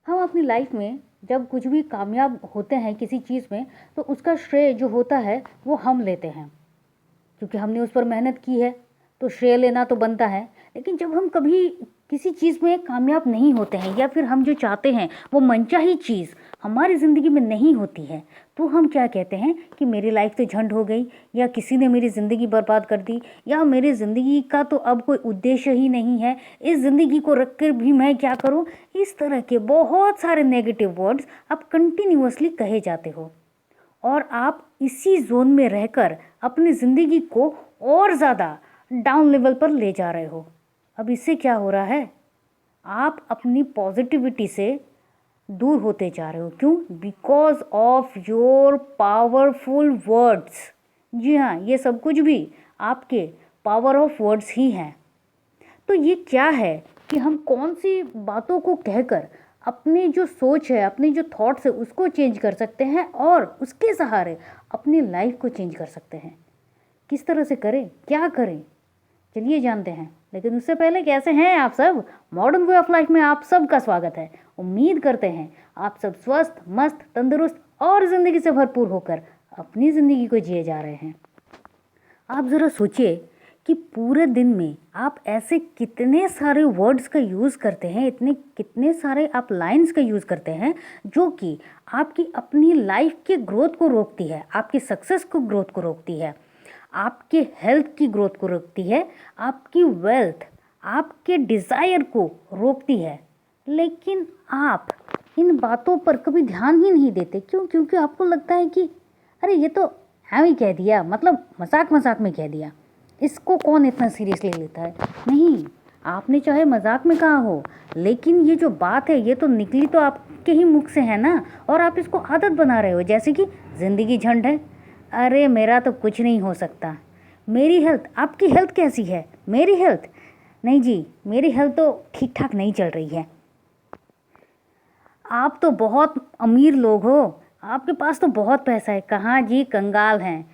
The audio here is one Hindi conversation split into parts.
हम अपनी लाइफ में जब कुछ भी कामयाब होते हैं किसी चीज़ में, तो उसका श्रेय जो होता है वो हम लेते हैं, क्योंकि हमने उस पर मेहनत की है, तो श्रेय लेना तो बनता है। लेकिन जब हम कभी किसी चीज़ में कामयाब नहीं होते हैं, या फिर हम जो चाहते हैं वो मनचाही चीज़ हमारी ज़िंदगी में नहीं होती है, तो हम क्या कहते हैं कि मेरी लाइफ तो झंड हो गई, या किसी ने मेरी ज़िंदगी बर्बाद कर दी, या मेरी ज़िंदगी का तो अब कोई उद्देश्य ही नहीं है, इस ज़िंदगी को रख कर भी मैं क्या करूं। इस तरह के बहुत सारे नेगेटिव वर्ड्स अब कंटिन्यूअसली कहे जाते हो, और आप इसी जोन में रहकर अपनी ज़िंदगी को और ज़्यादा डाउन लेवल पर ले जा रहे हो। अब इससे क्या हो रहा है, आप अपनी पॉजिटिविटी से दूर होते जा रहे हो। क्यों? Because of your powerful words. जी हाँ, ये सब कुछ भी आपके पावर ऑफ वर्ड्स ही हैं। तो ये क्या है कि हम कौन सी बातों को कहकर अपनी जो सोच है, अपनी जो थॉट्स है, उसको चेंज कर सकते हैं, और उसके सहारे अपनी लाइफ को चेंज कर सकते हैं। किस तरह से करें, क्या करें, चलिए जानते हैं। लेकिन उससे पहले, कैसे हैं आप सब? मॉडर्न वे ऑफ लाइफ में आप सबका स्वागत है। उम्मीद करते हैं आप सब स्वस्थ, मस्त, तंदुरुस्त और ज़िंदगी से भरपूर होकर अपनी ज़िंदगी को जिए जा रहे हैं। आप ज़रा सोचिए कि पूरे दिन में आप ऐसे कितने सारे वर्ड्स का यूज़ करते हैं, कितने सारे आप लाइंस का यूज़ करते हैं, जो कि आपकी अपनी लाइफ के ग्रोथ को रोकती है, आपकी सक्सेस को ग्रोथ को रोकती है, आपके हेल्थ की ग्रोथ को रोकती है, आपकी वेल्थ, आपके डिज़ायर को रोकती है। लेकिन आप इन बातों पर कभी ध्यान ही नहीं देते। क्यों? क्योंकि आपको लगता है कि अरे ये तो हाँ ही कह दिया, मतलब मजाक मजाक में कह दिया, इसको कौन इतना सीरियसली लेता है। नहीं, आपने चाहे मजाक में कहा हो, लेकिन ये जो बात है ये तो निकली तो आपके ही मुख से है ना, और आप इसको आदत बना रहे हो। जैसे कि ज़िंदगी झंड है, अरे मेरा तो कुछ नहीं हो सकता, मेरी हेल्थ, आपकी हेल्थ कैसी है? मेरी हेल्थ नहीं जी, मेरी हेल्थ तो ठीक ठाक नहीं चल रही है। आप तो बहुत अमीर लोग हो, आपके पास तो बहुत पैसा है। कहाँ जी, कंगाल हैं।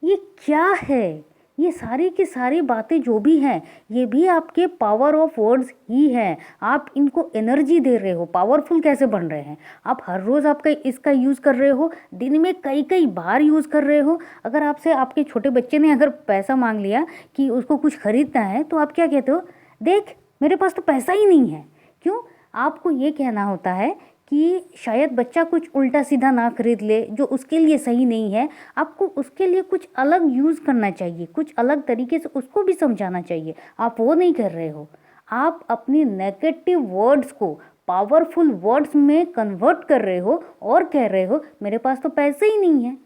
ये क्या है? ये सारी की सारी बातें जो भी हैं, ये भी आपके पावर ऑफ वर्ड्स ही हैं। आप इनको एनर्जी दे रहे हो। पावरफुल कैसे बन रहे हैं? आप हर रोज़ आपका इसका यूज़ कर रहे हो, दिन में कई कई बार यूज़ कर रहे हो। अगर आपसे आपके छोटे बच्चे ने अगर पैसा मांग लिया कि उसको कुछ खरीदना है, तो आप क्या कहते हो? देख, मेरे पास तो पैसा ही नहीं है। क्यों? आपको ये कहना होता है कि शायद बच्चा कुछ उल्टा सीधा ना खरीद ले जो उसके लिए सही नहीं है। आपको उसके लिए कुछ अलग यूज़ करना चाहिए, कुछ अलग तरीके से उसको भी समझाना चाहिए। आप वो नहीं कर रहे हो। आप अपनी नेगेटिव वर्ड्स को पावरफुल वर्ड्स में कन्वर्ट कर रहे हो और कह रहे हो मेरे पास तो पैसे ही नहीं है।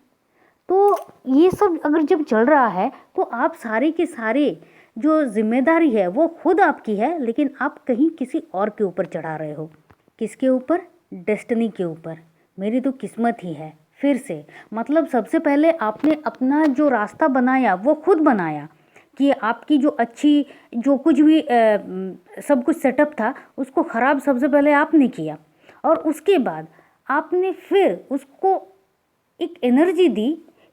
तो ये सब अगर जब चल रहा है, तो आप सारे के सारे जो जिम्मेदारी है वो खुद आपकी है, लेकिन आप कहीं किसी और के ऊपर चढ़ा रहे हो। किसके ऊपर? डेस्टिनी के ऊपर। मेरी तो किस्मत ही है। फिर से मतलब सबसे पहले आपने अपना जो रास्ता बनाया वो खुद बनाया, कि आपकी जो अच्छी जो कुछ भी सब कुछ सेटअप था उसको ख़राब सबसे पहले आपने किया, और उसके बाद आपने फिर उसको एक एनर्जी दी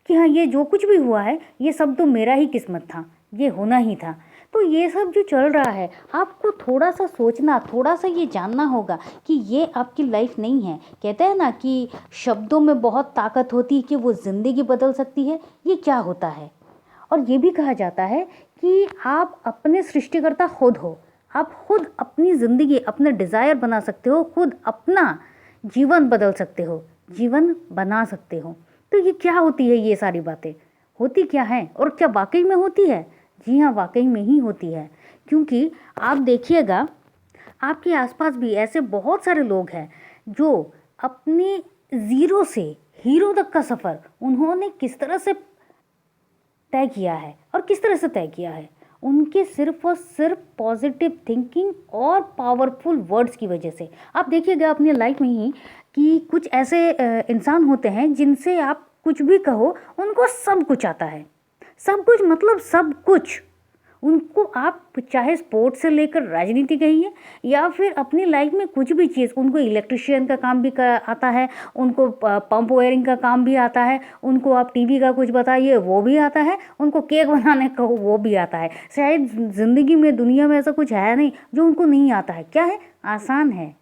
कि हाँ, ये जो कुछ भी हुआ है ये सब तो मेरा ही किस्मत था, ये होना ही था। तो ये सब जो चल रहा है, आपको थोड़ा सा सोचना, थोड़ा सा ये जानना होगा कि ये आपकी लाइफ नहीं है। कहते हैं ना कि शब्दों में बहुत ताकत होती है, कि वो ज़िंदगी बदल सकती है। ये क्या होता है? और ये भी कहा जाता है कि आप अपने सृष्टिकर्ता खुद हो। आप खुद अपनी ज़िंदगी, अपना डिज़ायर बना सकते हो, खुद अपना जीवन बदल सकते हो, जीवन बना सकते हो। तो ये क्या होती है? ये सारी बातें होती क्या हैं, और क्या वाकई में होती है? जी हाँ, वाकई में ही होती है। क्योंकि आप देखिएगा, आपके आसपास भी ऐसे बहुत सारे लोग हैं जो अपने ज़ीरो से हीरो तक का सफ़र उन्होंने किस तरह से तय किया है, और किस तरह से तय किया है? उनके सिर्फ और सिर्फ पॉजिटिव थिंकिंग और पावरफुल वर्ड्स की वजह से। आप देखिएगा अपनी लाइफ में ही कि कुछ ऐसे इंसान होते हैं जिनसे आप कुछ भी कहो, उनको सब कुछ आता है। सब कुछ मतलब सब कुछ। उनको आप चाहे स्पोर्ट्स से लेकर राजनीति कहिए, या फिर अपनी लाइफ में कुछ भी चीज़, उनको इलेक्ट्रिशियन का काम भी आता है, उनको पंप वायरिंग का काम भी आता है, उनको आप टीवी का कुछ बताइए वो भी आता है, उनको केक बनाने का वो भी आता है। शायद ज़िंदगी में, दुनिया में ऐसा कुछ है नहीं जो उनको नहीं आता है। क्या है? आसान है।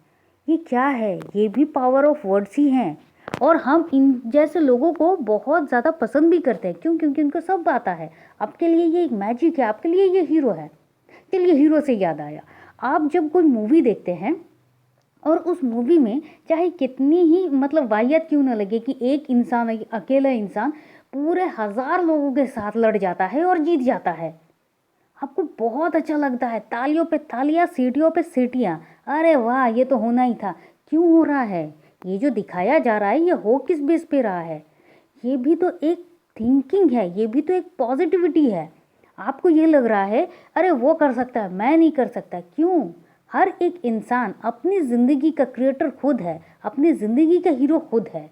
ये क्या है? ये भी पावर ऑफ वर्ड्स ही हैं। और हम इन जैसे लोगों को बहुत ज़्यादा पसंद भी करते हैं। क्यों? क्योंकि उनको सब आता है। आपके लिए ये एक मैजिक है, आपके लिए ये हीरो है। चलिए, हीरो से याद आया, आप जब कोई मूवी देखते हैं और उस मूवी में चाहे कितनी ही मतलब वाहियात क्यों ना लगे कि एक इंसान, एक अकेला इंसान पूरे 1000 लोगों के साथ लड़ जाता है और जीत जाता है, आपको बहुत अच्छा लगता है। तालियों पे तालियां, सीटियों पे सीटियां, अरे वाह, ये तो होना ही था। क्यों हो रहा है? ये जो दिखाया जा रहा है ये हो किस बेस पे रहा है? ये भी तो एक थिंकिंग है, ये भी तो एक पॉजिटिविटी है। आपको ये लग रहा है अरे वो कर सकता है, मैं नहीं कर सकता। क्यों? हर एक इंसान अपनी ज़िंदगी का क्रिएटर खुद है, अपनी ज़िंदगी का हीरो खुद है।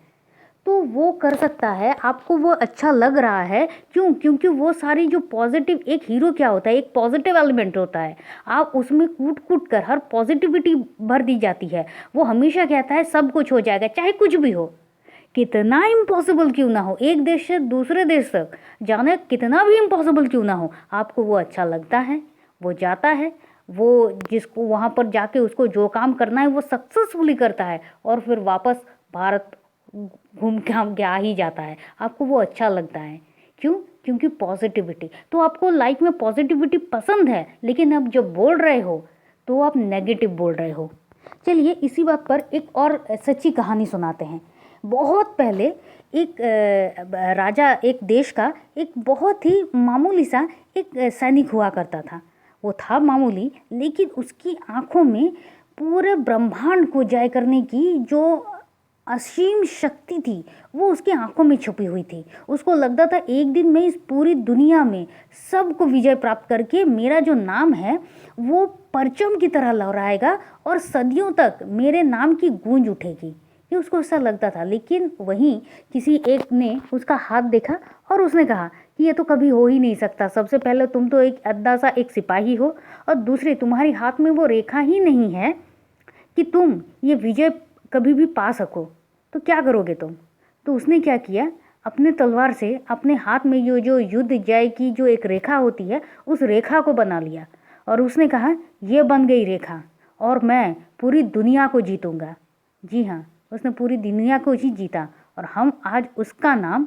तो वो कर सकता है, आपको वो अच्छा लग रहा है। क्यों? क्योंकि वो सारी जो पॉजिटिव, एक हीरो क्या होता है? एक पॉजिटिव एलिमेंट होता है। आप उसमें कूट कूट कर हर पॉजिटिविटी भर दी जाती है। वो हमेशा कहता है सब कुछ हो जाएगा, चाहे कुछ भी हो, कितना इम्पॉसिबल क्यों ना हो, एक देश से दूसरे देश तक जाना कितना भी इम्पॉसिबल क्यों ना हो, आपको वो अच्छा लगता है। वो जाता है, वो जिसको वहाँ पर जाके उसको जो काम करना है वो सक्सेसफुली करता है और फिर वापस भारत घूम के हम क्या ही जाता है। आपको वो अच्छा लगता है। क्यों? क्योंकि पॉजिटिविटी। तो आपको लाइफ में पॉजिटिविटी पसंद है, लेकिन अब जब बोल रहे हो तो आप नेगेटिव बोल रहे हो। चलिए, इसी बात पर एक और सच्ची कहानी सुनाते हैं। बहुत पहले एक राजा, एक देश का एक बहुत ही मामूली सा एक सैनिक हुआ करता था। वो था मामूली, लेकिन उसकी आंखों में पूरे ब्रह्मांड को जय करने की जो असीम शक्ति थी वो उसकी आंखों में छुपी हुई थी। उसको लगता था एक दिन मैं इस पूरी दुनिया में सबको विजय प्राप्त करके मेरा जो नाम है वो परचम की तरह लहराएगा और सदियों तक मेरे नाम की गूंज उठेगी। ये उसको ऐसा लगता था। लेकिन वहीं किसी एक ने उसका हाथ देखा और उसने कहा कि ये तो कभी हो ही नहीं सकता। सबसे पहले तुम तो एक अद्दा सा एक सिपाही हो और दूसरे तुम्हारे हाथ में वो रेखा ही नहीं है कि तुम ये विजय कभी भी पा सको। तो क्या करोगे तुम? तो उसने क्या किया, अपने तलवार से अपने हाथ में ये जो युद्ध जय की जो एक रेखा होती है उस रेखा को बना लिया और उसने कहा ये बन गई रेखा और मैं पूरी दुनिया को जीतूंगा। जी हाँ, उसने पूरी दुनिया को ही जीता और हम आज उसका नाम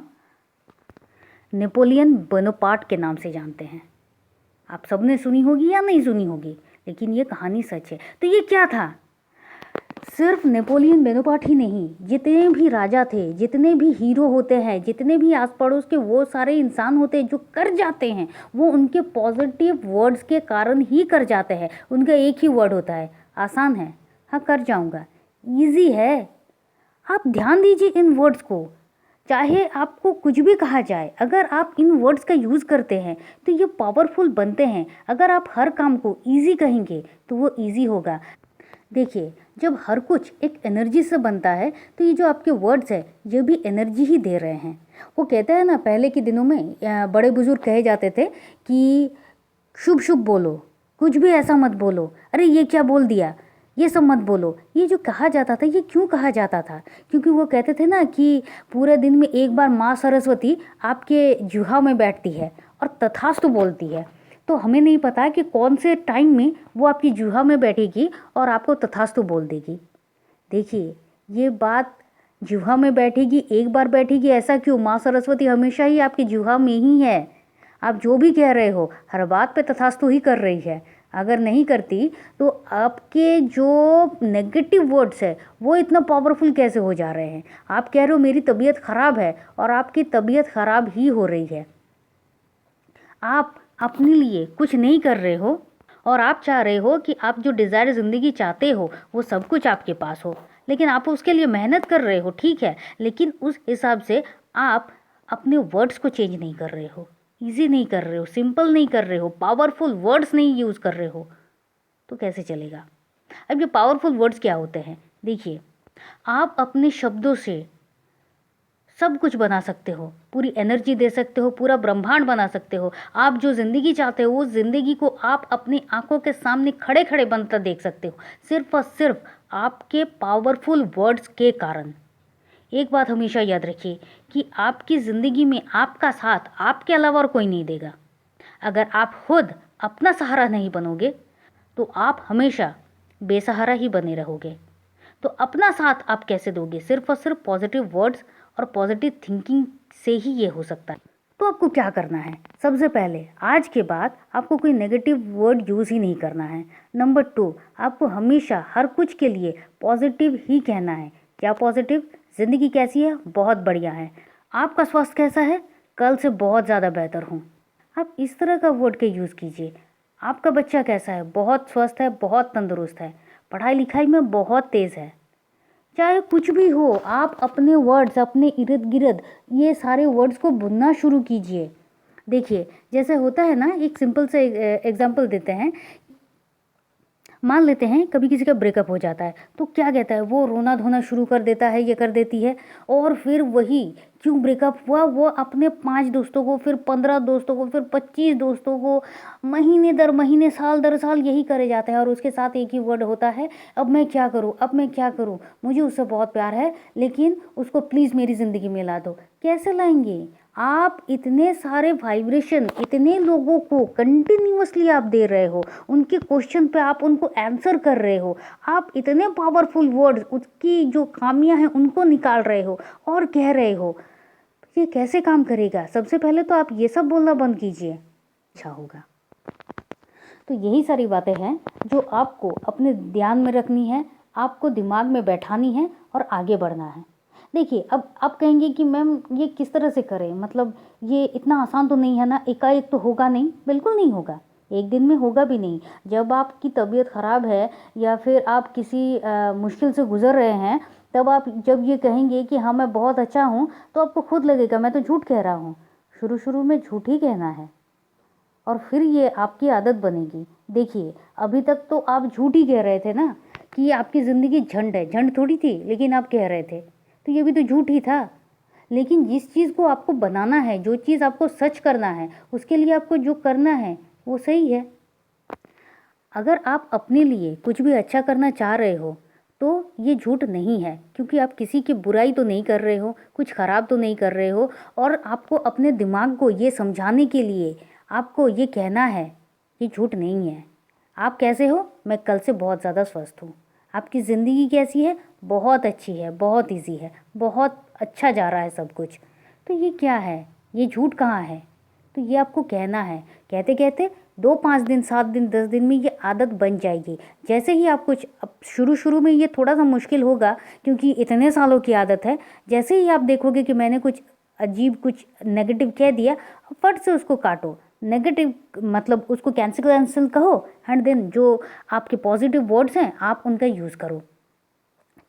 नेपोलियन बोनापार्ट के नाम से जानते हैं। आप सबने सुनी होगी या नहीं सुनी होगी, लेकिन ये कहानी सच है। तो ये क्या था? सिर्फ नेपोलियन बोनापार्ट ही नहीं, जितने भी राजा थे, जितने भी हीरो होते हैं, जितने भी आस पड़ोस के वो सारे इंसान होते हैं जो कर जाते हैं, वो उनके पॉजिटिव वर्ड्स के कारण ही कर जाते हैं। उनका एक ही वर्ड होता है, आसान है, हाँ कर जाऊंगा, इजी है। आप ध्यान दीजिए इन वर्ड्स को। चाहे आपको कुछ भी कहा जाए, अगर आप इन वर्ड्स का यूज़ करते हैं तो ये पावरफुल बनते हैं। अगर आप हर काम को ईजी कहेंगे तो वो ईजी होगा। देखिए, जब हर कुछ एक एनर्जी से बनता है तो ये जो आपके वर्ड्स है ये भी एनर्जी ही दे रहे हैं। वो कहते हैं ना, पहले के दिनों में बड़े बुजुर्ग कहे जाते थे कि शुभ शुभ बोलो, कुछ भी ऐसा मत बोलो, अरे ये क्या बोल दिया, ये सब मत बोलो। ये जो कहा जाता था, ये क्यों कहा जाता था? क्योंकि वो कहते थे ना कि पूरे दिन में एक बार माँ सरस्वती आपके जुहा में बैठती है और तथास्तु बोलती है। तो हमें नहीं पता कि कौन से टाइम में वो आपकी जुहा में बैठेगी और आपको तथास्तु बोल देगी। देखिए, ये बात जुहा में बैठेगी, एक बार बैठेगी ऐसा क्यों? माँ सरस्वती हमेशा ही आपकी जुहा में ही है। आप जो भी कह रहे हो हर बात पे तथास्तु ही कर रही है। अगर नहीं करती तो आपके जो नेगेटिव वर्ड्स है वो इतना पावरफुल कैसे हो जा रहे हैं? आप कह रहे हो मेरी तबीयत ख़राब है और आपकी तबीयत ख़राब ही हो रही है। आप अपने लिए कुछ नहीं कर रहे हो और आप चाह रहे हो कि आप जो डिज़ायर ज़िंदगी चाहते हो वो सब कुछ आपके पास हो, लेकिन आप उसके लिए मेहनत कर रहे हो, ठीक है, लेकिन उस हिसाब से आप अपने वर्ड्स को चेंज नहीं कर रहे हो, इजी नहीं कर रहे हो, सिंपल नहीं कर रहे हो, पावरफुल वर्ड्स नहीं यूज़ कर रहे हो, तो कैसे चलेगा? अब ये पावरफुल वर्ड्स क्या होते हैं? देखिए, आप अपने शब्दों से सब कुछ बना सकते हो, पूरी एनर्जी दे सकते हो, पूरा ब्रह्मांड बना सकते हो। आप जो ज़िंदगी चाहते हो वो ज़िंदगी को आप अपनी आंखों के सामने खड़े खड़े बनता देख सकते हो, सिर्फ और सिर्फ आपके पावरफुल वर्ड्स के कारण। एक बात हमेशा याद रखिए कि आपकी ज़िंदगी में आपका साथ आपके अलावा और कोई नहीं देगा। अगर आप खुद अपना सहारा नहीं बनोगे तो आप हमेशा बेसहारा ही बने रहोगे। तो अपना साथ आप कैसे दोगे? सिर्फ और सिर्फ पॉजिटिव वर्ड्स और पॉजिटिव थिंकिंग से ही ये हो सकता है। तो आपको क्या करना है? सबसे पहले आज के बाद आपको कोई नेगेटिव वर्ड यूज़ ही नहीं करना है। नंबर 2, आपको हमेशा हर कुछ के लिए पॉजिटिव ही कहना है। क्या पॉजिटिव? ज़िंदगी कैसी है? बहुत बढ़िया है। आपका स्वास्थ्य कैसा है? कल से बहुत ज़्यादा बेहतर हूँ। आप इस तरह का वर्ड के यूज़ कीजिए। आपका बच्चा कैसा है? बहुत स्वस्थ है, बहुत तंदुरुस्त है, पढ़ाई लिखाई में बहुत तेज़ है। चाहे कुछ भी हो, आप अपने वर्ड्स, अपने इर्द गिर्द ये सारे वर्ड्स को बुनना शुरू कीजिए। देखिए, जैसे होता है ना, एक सिंपल से एग्जांपल देते हैं। मान लेते हैं कभी किसी का ब्रेकअप हो जाता है, तो क्या कहता है, वो रोना धोना शुरू कर देता है, ये कर देती है। और फिर वही क्यों ब्रेकअप हुआ, वो अपने 5 दोस्तों को, फिर 15 दोस्तों को, फिर 25 दोस्तों को, महीने दर महीने, साल दर साल यही करे जाता है। और उसके साथ एक ही वर्ड होता है, अब मैं क्या करूँ, अब मैं क्या करूँ, मुझे उससे बहुत प्यार है लेकिन उसको प्लीज़ मेरी ज़िंदगी में ला दो। कैसे लाएंगे आप? इतने सारे वाइब्रेशन इतने लोगों को कंटिन्यूअसली आप दे रहे हो, उनके क्वेश्चन पे आप उनको आंसर कर रहे हो, आप इतने पावरफुल वर्ड्स उसकी जो खामियां हैं उनको निकाल रहे हो और कह रहे हो। ये कैसे काम करेगा? सबसे पहले तो आप ये सब बोलना बंद कीजिए, अच्छा होगा। तो यही सारी बातें हैं जो आपको अपने ध्यान में रखनी है, आपको दिमाग में बैठानी है और आगे बढ़ना है। देखिए, अब आप कहेंगे कि मैम ये किस तरह से करें, मतलब ये इतना आसान तो नहीं है ना, एकाएक तो होगा नहीं। बिल्कुल नहीं होगा, एक दिन में होगा भी नहीं। जब आपकी तबीयत ख़राब है या फिर आप किसी मुश्किल से गुजर रहे हैं, तब आप जब ये कहेंगे कि हाँ मैं बहुत अच्छा हूँ, तो आपको खुद लगेगा मैं तो झूठ कह रहा हूँ। शुरू शुरू में झूठ ही कहना है और फिर ये आपकी आदत बनेगी। देखिए, अभी तक तो आप झूठ ही कह रहे थे ना कि आपकी ज़िंदगी झंड है, झंड थोड़ी थी, लेकिन आप कह रहे थे, तो ये भी तो झूठ ही था। लेकिन जिस चीज़ को आपको बनाना है, जो चीज़ आपको सच करना है, उसके लिए आपको जो करना है वो सही है। अगर आप अपने लिए कुछ भी अच्छा करना चाह रहे हो तो ये झूठ नहीं है, क्योंकि आप किसी की बुराई तो नहीं कर रहे हो, कुछ ख़राब तो नहीं कर रहे हो। और आपको अपने दिमाग को ये समझाने के लिए आपको ये कहना है कि झूठ नहीं है। आप कैसे हो? मैं कल से बहुत ज़्यादा स्वस्थ हूँ। आपकी ज़िंदगी कैसी है? बहुत अच्छी है, बहुत इजी है, बहुत अच्छा जा रहा है सब कुछ। तो ये क्या है? ये झूठ कहाँ है? तो ये आपको कहना है। कहते कहते 2-5 दिन, 7 दिन, 10 दिन में ये आदत बन जाएगी। जैसे ही आप कुछ, अब शुरू शुरू में ये थोड़ा सा मुश्किल होगा क्योंकि इतने सालों की आदत है। जैसे ही आप देखोगे कि मैंने कुछ अजीब, कुछ नेगेटिव कह दिया, फट से उसको काटो। नेगेटिव मतलब उसको कैंसिल कहो, एंड देन जो आपके पॉजिटिव वर्ड्स हैं आप उनका यूज़ करो।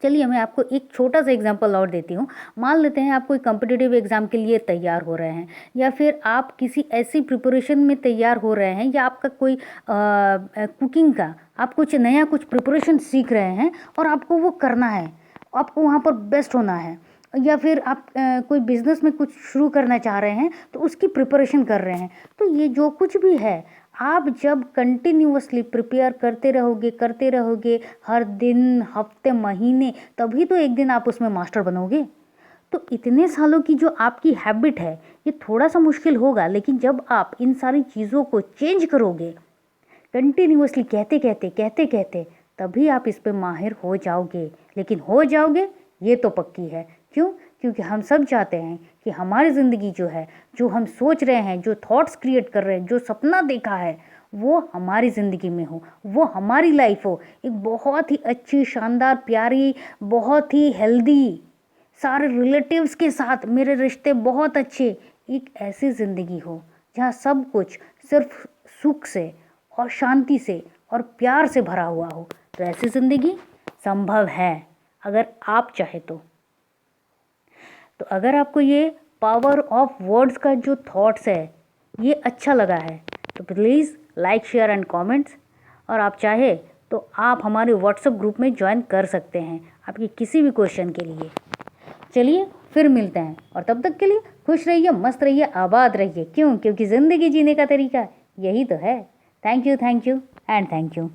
चलिए, मैं आपको एक छोटा सा एग्जांपल और देती हूँ। मान लेते हैं आप कोई कॉम्पिटिटिव एग्ज़ाम के लिए तैयार हो रहे हैं, या फिर आप किसी ऐसी प्रिपरेशन में तैयार हो रहे हैं, या आपका कोई कुकिंग का आप कुछ नया कुछ प्रिपरेशन सीख रहे हैं और आपको वो करना है, आपको वहाँ पर बेस्ट होना है। या फिर आप कोई बिज़नेस में कुछ शुरू करना चाह रहे हैं तो उसकी प्रिपरेशन कर रहे हैं। तो ये जो कुछ भी है, आप जब कंटिन्यूअसली प्रिपेयर करते रहोगे हर दिन, हफ्ते, महीने, तभी तो एक दिन आप उसमें मास्टर बनोगे। तो इतने सालों की जो आपकी हैबिट है, ये थोड़ा सा मुश्किल होगा, लेकिन जब आप इन सारी चीज़ों को चेंज करोगे, कंटिन्यूअसली कहते कहते, तभी आप इस पे माहिर हो जाओगे। लेकिन हो जाओगे ये तो पक्की है। क्यों? क्योंकि हम सब चाहते हैं कि हमारी ज़िंदगी जो है, जो हम सोच रहे हैं, जो थॉट्स क्रिएट कर रहे हैं, जो सपना देखा है, वो हमारी ज़िंदगी में हो, वो हमारी लाइफ हो। एक बहुत ही अच्छी, शानदार, प्यारी, बहुत ही हेल्दी, सारे रिलेटिव्स के साथ मेरे रिश्ते बहुत अच्छे, एक ऐसी ज़िंदगी हो जहाँ सब कुछ सिर्फ सुख से और शांति से और प्यार से भरा हुआ हो। तो ऐसी ज़िंदगी संभव है अगर आप चाहे तो। अगर आपको ये पावर ऑफ वर्ड्स का जो थॉट्स है ये अच्छा लगा है तो please like, share and comments. और आप चाहे तो आप हमारे व्हाट्सएप ग्रुप में ज्वाइन कर सकते हैं आपके किसी भी क्वेश्चन के लिए। चलिए फिर मिलते हैं, और तब तक के लिए खुश रहिए, मस्त रहिए, आबाद रहिए। क्यों? क्योंकि ज़िंदगी जीने का तरीका यही तो है। Thank you and thank you.